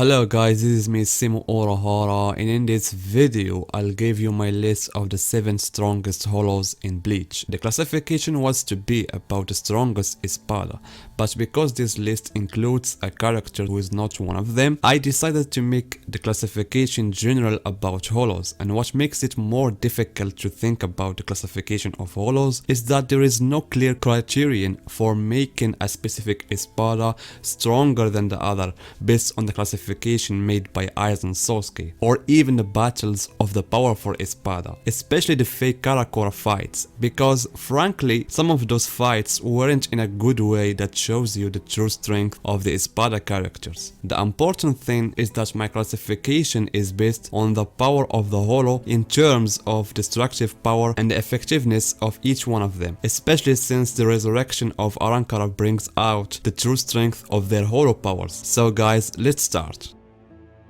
Hello guys, this is me Simo Orahara, and in this video I'll give you my list of the 7 strongest holos in Bleach. The classification was to be about the strongest espada, but because this list includes a character who is not one of them, I decided to make the classification general about holos, and what makes it more difficult to think about the classification of holos is that there is no clear criterion for making a specific espada stronger than the other based on the classification made by Aizen Sasuke, or even the battles of the powerful espada, especially the fake Karakura fights, because frankly some of those fights weren't in a good way that shows you the true strength of the espada characters. The important thing is that my classification is based on the power of the holo in terms of destructive power and the effectiveness of each one of them, especially since the resurrection of Arankara brings out the true strength of their holo powers. So guys, let's start.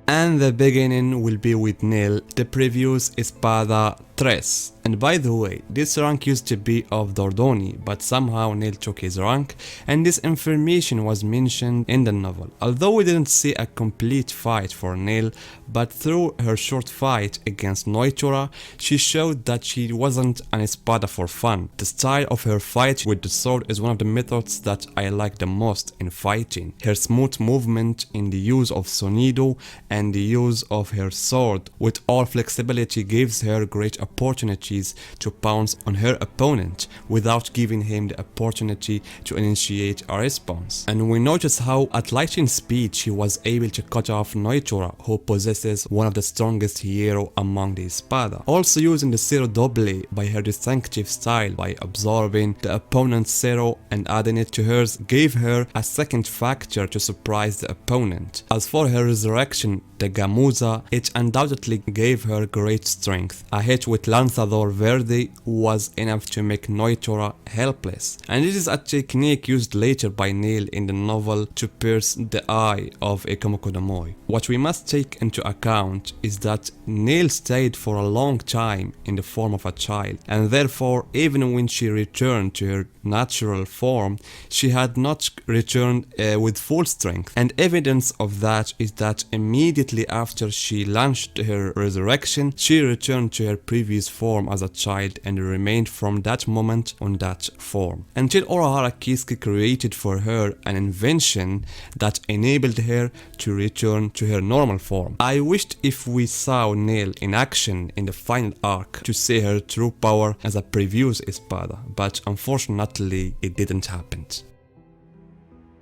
And the beginning will be with Nil, the previous Espada 3. And by the way, this rank used to be of Dordoni, but somehow Nil took his rank, and this information was mentioned in the novel. Although we didn't see a complete fight for Nil, but through her short fight against Noichura, she showed that she wasn't an espada for fun. The style of her fight with the sword is one of the methods that I like the most in fighting. Her smooth movement in the use of sonido and the use of her sword with all flexibility gives her great opportunities to pounce on her opponent without giving him the opportunity to initiate a response. And we notice how at lightning speed she was able to cut off Noichura, who possesses one of the strongest hero among the espada. Also using the zero doble by her distinctive style by absorbing the opponent's zero and adding it to hers gave her a second factor to surprise the opponent. As for her resurrection, the Gamuza, it undoubtedly gave her great strength. A hit with Lanzador Verde was enough to make Noichura helpless, and this is a technique used later by Neil in the novel to pierce the eye of Ekkomokodomoi. What we must take into account is that Neil stayed for a long time in the form of a child, and therefore even when she returned to her natural form, she had not returned with full strength. And evidence of that is that immediately after she launched her resurrection, she returned to her previous form as a child and remained from that moment on that form, until Urahara Kisuke created for her an invention that enabled her to return to her normal form. I wished if we saw Nail in action in the final arc to see her true power as a previous espada, but unfortunately it didn't happen.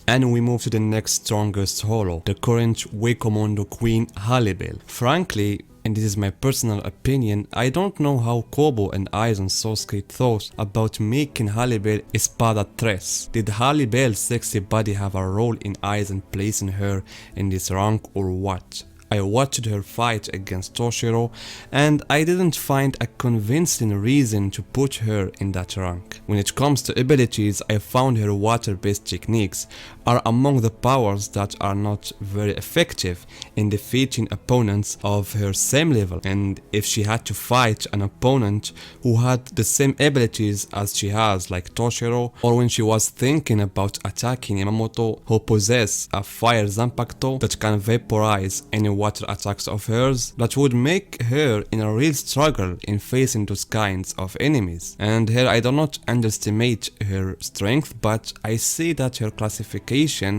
And we move to the next strongest holo, the current Ekkomokodomoi queen Hollybell. Frankly, and this is my personal opinion, I don't know how Kobo and Aizen Sasuke thought about making Hollybell Espada 3. Did Hollybell's sexy body have a role in Aizen placing her in this rank or what? I watched her fight against Toshiro and I didn't find a convincing reason to put her in that rank. When it comes to abilities, I found her water-based techniques are among the powers that are not very effective in defeating opponents of her same level, and if she had to fight an opponent who had the same abilities as she has, like Toshiro, or when she was thinking about attacking Yamamoto, who possess a fire Zanpakuto that can vaporize any water attacks of hers, that would make her in a real struggle in facing those kinds of enemies. And here I do not underestimate her strength, but I see that her classification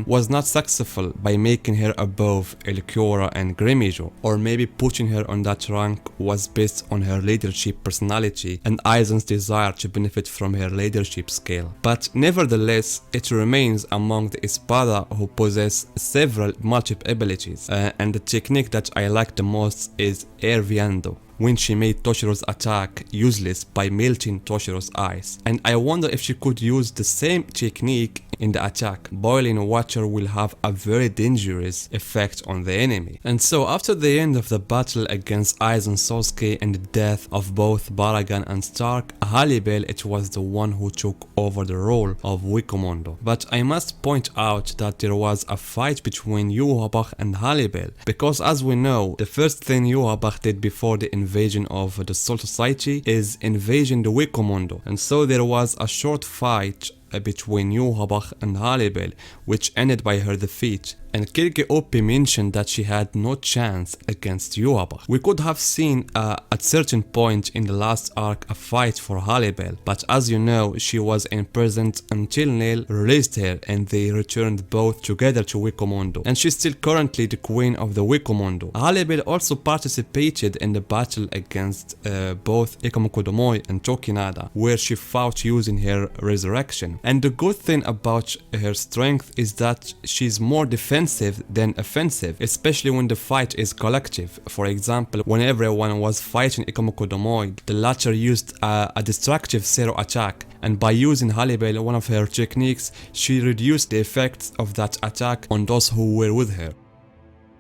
was not successful by making her above Elicura and Grimjo, or maybe putting her on that rank was based on her leadership personality and Aizen's desire to benefit from her leadership skill. But nevertheless, it remains among the espada who possess several multiple abilities, and the technique that I like the most is Air Viando, when she made Toshiro's attack useless by melting Toshiro's eyes. And I wonder if she could use the same technique in the attack. Boiling water will have a very dangerous effect on the enemy. And so after the end of the battle against Aizen Sasuke and the death of both Baragon and Stark, Hollybell it was the one who took over the role of Ekkomokodomoi. But I must point out that there was a fight between Yhwach and Hollybell, because as we know, the first thing Yhwach did before the invasion of the Soul Society is invasion the Ekkomokodomoi, and so there was a short fight between Yhwach and Hollybell, which ended by her defeat. and Kirke mentioned that she had no chance against Yhwach. We could have seen at certain point in the last arc a fight for Hollybell, but as you know, she was imprisoned until Nail released her and they returned both together to Ekkomokodomoi, and she's still currently the queen of the Ekkomokodomoi. Hollybell also participated in the battle against both Ekkomokodomoi and Tokinada, where she fought using her resurrection. And the good thing about her strength is that she's more defensive than offensive, especially when the fight is collective. For example, when everyone was fighting Ekkomokodomoi, the latter used a destructive zero attack, and by using Hollybell, one of her techniques, she reduced the effects of that attack on those who were with her.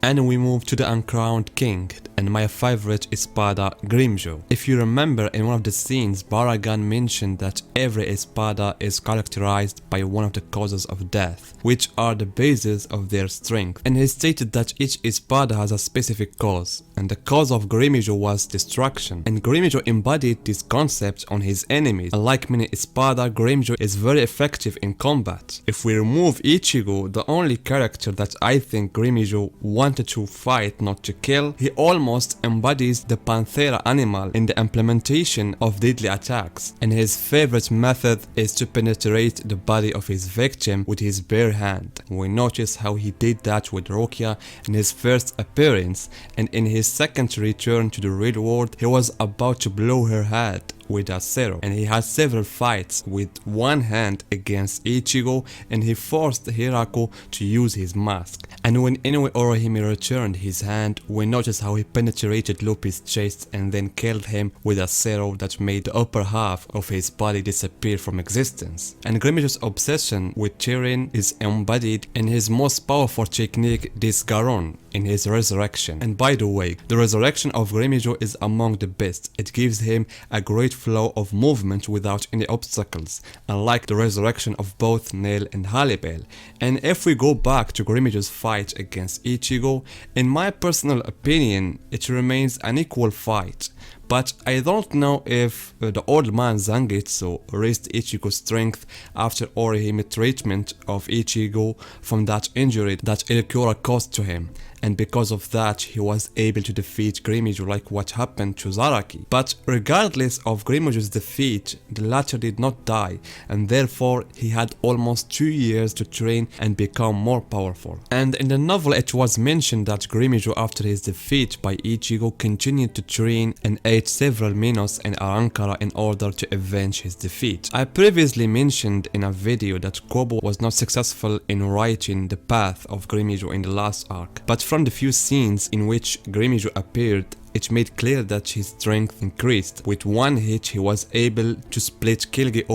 And we move to the uncrowned king, and my favorite espada, Grimjo. If you remember, in one of the scenes, Baragon mentioned that every espada is characterized by one of the causes of death, which are the basis of their strength, and he stated that each espada has a specific cause, and the cause of Grimjo was destruction, and Grimjo embodied this concept on his enemies. Unlike many espada, Grimjo is very effective in combat. If we remove Ichigo, the only character that I think Grimjo wanted to fight, not to kill, he almost embodies the Panthera animal in the implementation of deadly attacks, and his favorite method is to penetrate the body of his victim with his bare hand. We notice how he did that with Rukia in his first appearance, and in his second return to the real world, he was about to blow her head with a zero, and he had several fights with one hand against Ichigo, and he forced Hirako to use his mask. And when Inoue Orohime returned his hand, we noticed how he penetrated Luffy's chest and then killed him with a zero that made the upper half of his body disappear from existence. And Grimjo's obsession with Chirin is embodied in his most powerful technique, Disgaron, in his resurrection. And by the way, the resurrection of Grimjo is among the best. It gives him a great flow of movement without any obstacles, unlike the resurrection of both Nail and Hollybell. And if we go back to Grimjo's fight against Ichigo, in my personal opinion, it remains an equal fight. But I don't know if the old man Zangetsu raised Ichigo's strength after Orohime treatment of Ichigo from that injury that Elicura caused to him, and because of that he was able to defeat Grimjo like what happened to Zaraki. But regardless of Grimjo's defeat, the latter did not die, and therefore he had almost 2 years to train and become more powerful. And in the novel it was mentioned that Grimjo, after his defeat by Ichigo, continued to train and ate several Minos and Arankara in order to avenge his defeat. I previously mentioned in a video that Kobo was not successful in writing the path of Grimjo in the last arc, but from the few scenes in which Grimjo appeared, it made clear that his strength increased. With one hit he was able to split Kilge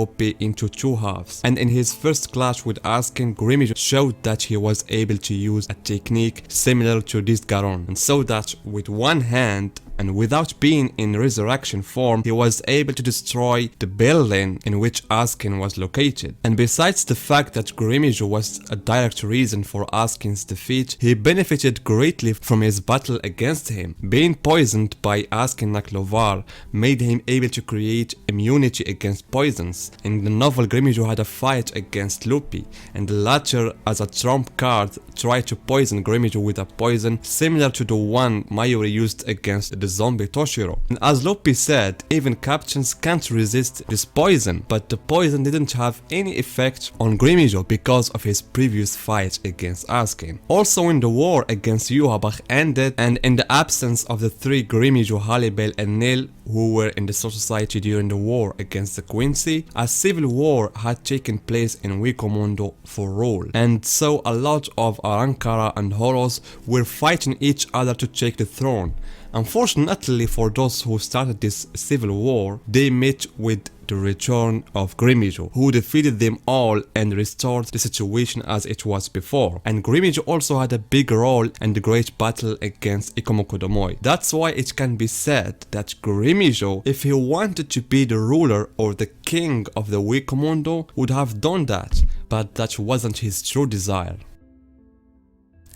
into 2 halves, and in his first clash with Asken, Grimjo showed that he was able to use a technique similar to Disgaron, and so that with one hand and without being in resurrection form, he was able to destroy the building in which Asken was located. And besides the fact that Grimjo was a direct reason for Asken's defeat, he benefited greatly from his battle against him. Being poisoned by Asken Naklovar made him able to create immunity against poisons. In the novel, Grimjo had a fight against Luffy, and the latter, as a trump card, tried to poison Grimjo with a poison similar to the one Mayuri used against the zombie Toshiro. And as Luffy said, even captains can't resist this poison, but the poison didn't have any effect on Grimjo because of his previous fight against Asken. Also, when the war against Yhwach ended, and in the absence of the 3 Grimjo, Hollybell and Nail who were in the Soul Society during the war against the Quincy, a civil war had taken place in Ekkomokodomoi for rule, and so a lot of Arankara and Horos were fighting each other to take the throne. Unfortunately for those who started this civil war, they met with the return of Grimjo, who defeated them all and restored the situation as it was before. And Grimjo also had a big role in the great battle against Ekkomokodomoi. That's why it can be said that Grimjo, if he wanted to be the ruler or the king of the Ekkomokodomoi, would have done that, but that wasn't his true desire.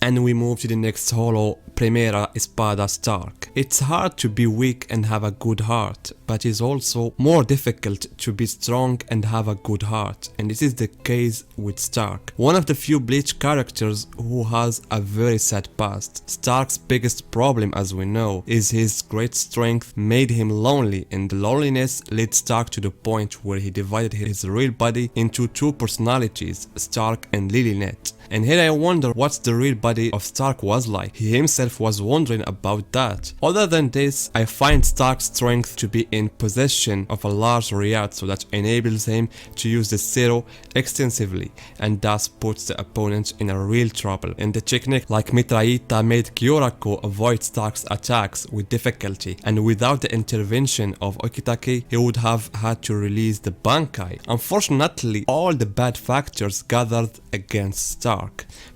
And we move to the next holo, Primera Espada Stark. It's hard to be weak and have a good heart, but it's also more difficult to be strong and have a good heart, and this is the case with Stark, one of the few Bleach characters who has a very sad past. Stark's biggest problem, as we know, is his great strength made him lonely, and the loneliness led Stark to the point where he divided his real body into two personalities, Stark and Lilynet. And here I wonder what the real body of Stark was like. He himself was wondering about that. Other than this, I find Stark's strength to be in possession of a large Ryatsu that enables him to use the Zero extensively and thus puts the opponent in a real trouble. And the technique like Mitraita made Kyorako avoid Stark's attacks with difficulty, and without the intervention of Okitake, he would have had to release the Bankai. Unfortunately, all the bad factors gathered against Stark.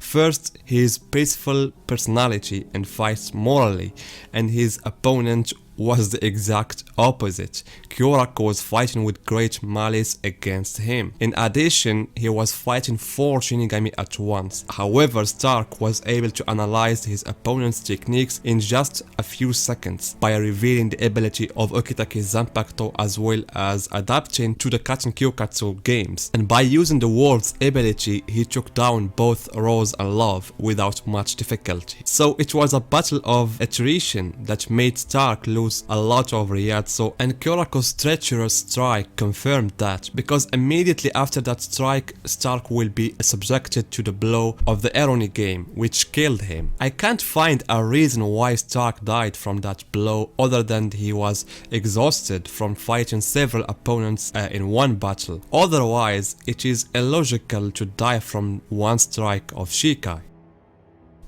First, his peaceful personality and fights morally, and his opponent was the exact opposite. Kyorako was fighting with great malice against him. In addition, he was fighting 4 Shinigami at once. However, Stark was able to analyze his opponent's techniques in just a few seconds by revealing the ability of Okitake's Zanpakuto as well as adapting to the Katen Kyokatsu games. And by using the world's ability, he took down both Rose and Love without much difficulty. So it was a battle of attrition that made Stark lose a lot of Ryatsu, and Kyorako's treacherous strike confirmed that, because immediately after that strike, Stark will be subjected to the blow of the Eroni game, which killed him. I can't find a reason why Stark died from that blow other than he was exhausted from fighting several opponents in one battle. Otherwise, it is illogical to die from one strike of Shikai.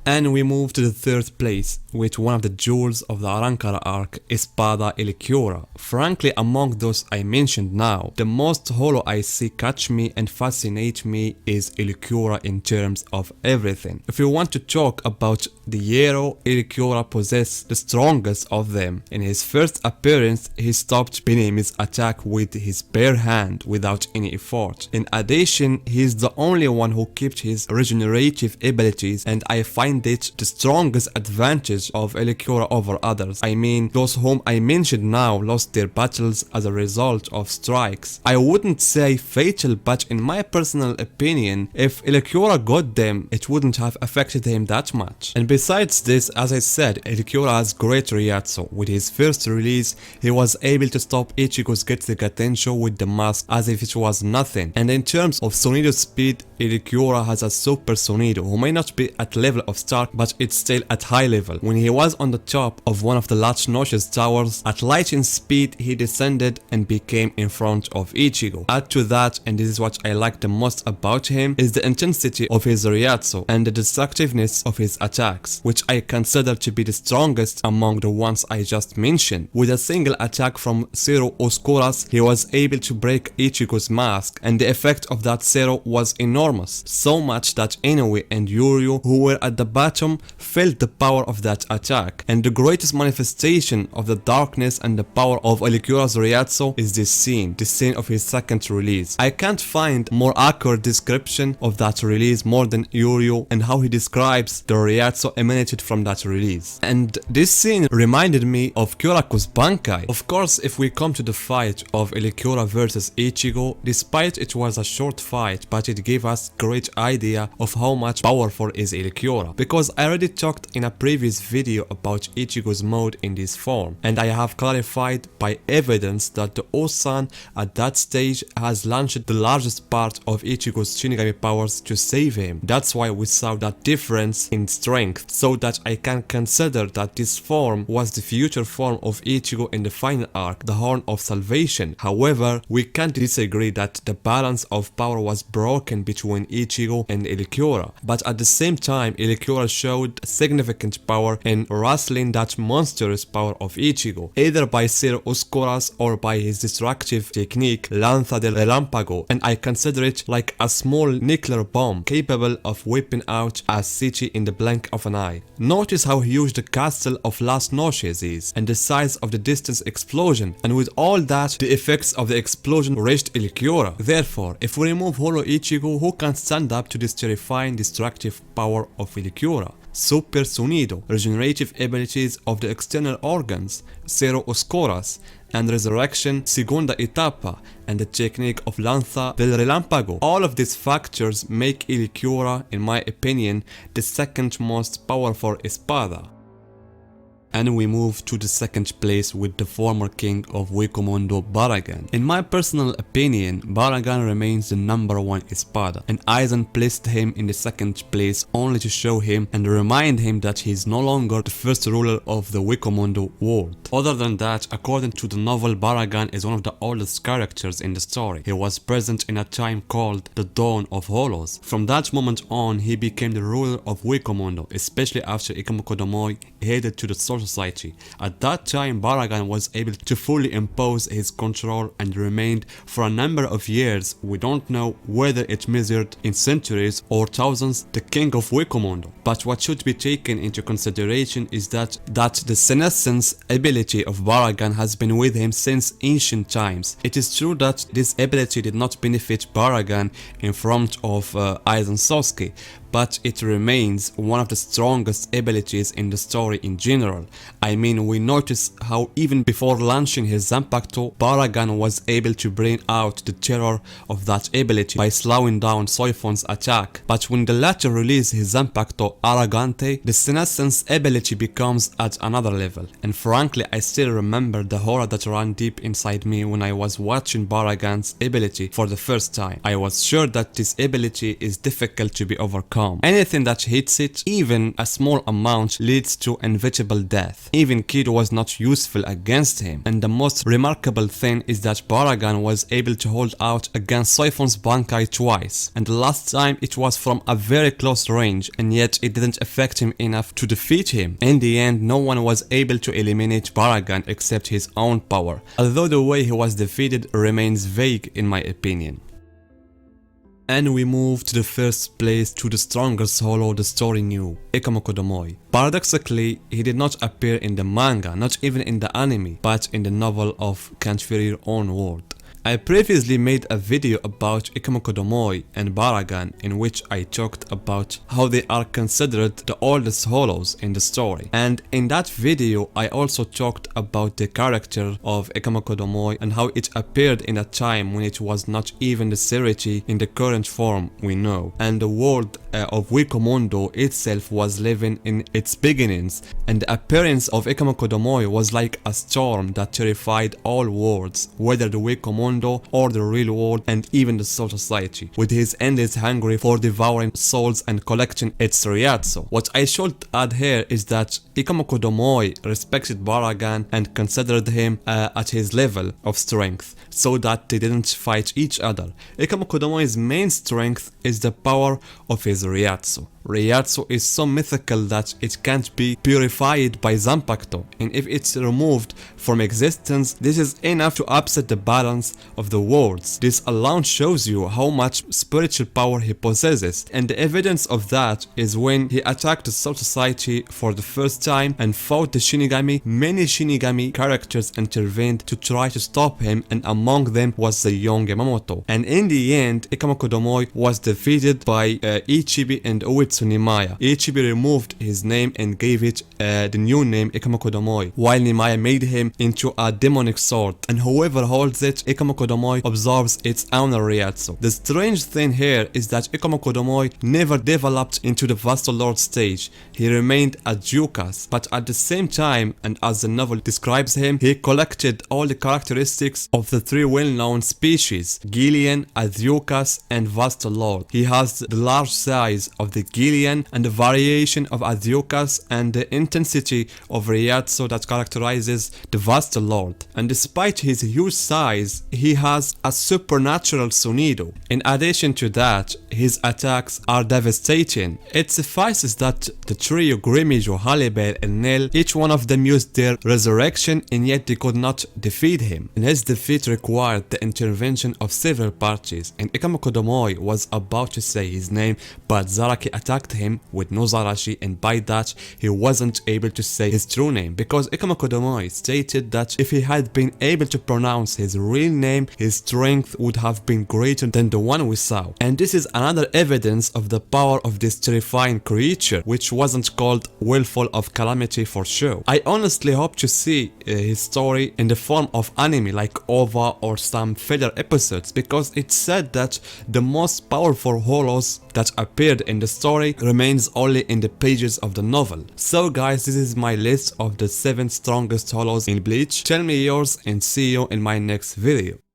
And we move to the third place with one of the jewels of the Arankara arc, Espada Elicura. Frankly, among those I mentioned now, the most holo I see catch me and fascinate me is Elicura in terms of everything. If you want to talk about the hero, Elicura possesses the strongest of them. In his first appearance, he stopped Benemi's attack with his bare hand without any effort. In addition, he is the only one who kept his regenerative abilities, and I find it the strongest advantage of Elicura over others. I mean, those whom I mentioned now lost their battles as a result of strikes. I wouldn't say fatal, but in my personal opinion, if Elicura got them, it wouldn't have affected him that much. And besides this, as I said, Elicura has great Ryatsu. With his first release, he was able to stop Ichigo's Getsu Gatensho with the mask as if it was nothing. And in terms of Sonido speed, Elicura has a super Sonido who may not be at level of Stark, but it's still at high level. When he was on the top of one of the Latch Notch's towers, at lightning speed he descended and became in front of Ichigo. Add to that, and this is what I like the most about him, is the intensity of his Ryatsu and the destructiveness of his attacks, which I consider to be the strongest among the ones I just mentioned. With a single attack from Zero Oscuras, he was able to break Ichigo's mask, and the effect of that Zero was enormous, so much that Inoue and Yuryu, who were at the bottom, felt the power of that attack. And the greatest manifestation of the darkness and the power of Elicura's Ryatsu is this scene of his second release. I can't find more accurate description of that release more than Yuryu and how he describes the Ryatsu emanated from that release. And this scene reminded me of Kyorako's Bankai. Of course, if we come to the fight of Elicura versus Ichigo, despite it was a short fight, but it gave us great idea of how much powerful is Elicura, because I already talked in a previous video about Ichigo's mode in this form, and I have clarified by evidence that the Osan at that stage has launched the largest part of Ichigo's Shinigami powers to save him. That's why we saw that difference in strength, so that I can consider that this form was the future form of Ichigo in the final arc, the Horn of Salvation. However, we can't disagree that the balance of power was broken between Ichigo and Elicura, but at the same time Elicura showed significant power in wrestling that monstrous power of Ichigo, either by Zero Oscuras or by his destructive technique Lanza del Relámpago, and I consider it like a small nuclear bomb capable of wiping out a city in the blink of an eye. Notice how huge the castle of Las Noches is and the size of the distance explosion, and with all that, the effects of the explosion reached Elicura. Therefore, if we remove Holo Ichigo, who can stand up to this terrifying destructive power of Elicura? Super Sonido, regenerative abilities of the external organs, Zero Oscuras, and Resurrection Segunda Etapa, and the technique of Lanza del Relámpago. All of these factors make Elicura, in my opinion, the second most powerful espada. And we move to the second place with the former king of Ekkomokodomoi, Baragon. In my personal opinion, Baragon remains the #1 espada, and Aizen placed him in the second place only to show him and remind him that he is no longer the first ruler of the Ekkomokodomoi world. Other than that, according to the novel, Baragon is one of the oldest characters in the story. He was present in a time called the Dawn of Hollows. From that moment on, he became the ruler of Ekkomokodomoi, especially after Ekkomokodomoi headed to the Soul Society. At that time, Baragon was able to fully impose his control and remained for a number of years. We don't know whether it measured in centuries or thousands, the king of Ekkomokodomoi. But what should be taken into consideration is that the senescence ability of Baragon has been with him since ancient times. It is true that this ability did not benefit Baragon in front of Aizen Sasuke, but it remains one of the strongest abilities in the story in general. I mean, we notice how even before launching his Zanpakuto, Baragon was able to bring out the terror of that ability by slowing down Soifon's attack. But when the latter released his Zanpakuto Arrogante, the senescence ability becomes at another level. And frankly, I still remember the horror that ran deep inside me when I was watching Baragon's ability for the first time. I was sure that this ability is difficult to be overcome. Anything that hits it, even a small amount, leads to inevitable death. Even Kid was not useful against him. And the most remarkable thing is that Baragon was able to hold out against Soifon's Bankai twice. And the last time it was from a very close range, and yet it didn't affect him enough to defeat him. In the end, no one was able to eliminate Baragon except his own power, although the way he was defeated remains vague in my opinion. And we move to the first place, to the strongest hollow the story knew, Ekkomokodomoi. Paradoxically, he did not appear in the manga, not even in the anime, but in the novel of Kanshfiri's own world. I previously made a video about Ekkomokodomoi and Baragon in which I talked about how they are considered the oldest hollows in the story. And in that video I also talked about the character of Ekkomokodomoi and how it appeared in a time when it was not even the Serity in the current form we know. And the world of Ekkomokodomoi itself was living in its beginnings, and the appearance of Ekkomokodomoi was like a storm that terrified all worlds, whether the Ekkomokodomoi or the real world and even the Soul Society, with his endless hunger for devouring souls and collecting its Ryatsu. What I should add here is that Ekkomokodomoi respected Baragon and considered him at his level of strength, so that they didn't fight each other. Ekkomokodomoi's main strength is the power of his Ryatsu. Ryatsu is so mythical that it can't be purified by Zanpakuto, and if it's removed from existence, this is enough to upset the balance of the worlds. This alone shows you how much spiritual power he possesses, and the evidence of that is when he attacked the Soul Society for the first time and fought the Shinigami. Many Shinigami characters intervened to try to stop him, and among them was the young Yamamoto. And in the end, Ekkomokodomoi was defeated by Ichibi and Uetsu Nimaya. Ichibi removed his name and gave it the new name Ekkomokodomoi, while Nimaya made him into a demonic sword, and whoever holds it, Ekkomokodomoi absorbs its own Ryatsu. The strange thing here is that Ekkomokodomoi never developed into the Vasto Lord stage. He remained a Jukas, but at the same time, and as the novel describes him, he collected all the characteristics of the three well-known species, Gillian, Adyukas, and Vasto Lord. He has the large size of the Gillian and the variation of Adyukas and the intensity of Ryatsu that characterizes the Vasto Lord. And despite his huge size, he has a supernatural Sonido. In addition to that, his attacks are devastating. It suffices that the trio Grimjo, Hollybell, and Nell, each one of them used their resurrection, and yet they could not defeat him. And his defeat required the intervention of several parties, and Ekkomokodomoi was about to say his name, but Zaraki attacked attacked him with Nozarashi, and by that he wasn't able to say his true name, because Ekkomokodomoi stated that if he had been able to pronounce his real name, his strength would have been greater than the one we saw. And this is another evidence of the power of this terrifying creature, which wasn't called Willful of Calamity for sure. I honestly hope to see his story in the form of anime like OVA or some filler episodes, because it said that the most powerful hollows that appeared in the story remains only in the pages of the novel. So guys, this is my list of the 7 strongest hollows in Bleach. Tell me yours and see you in my next video.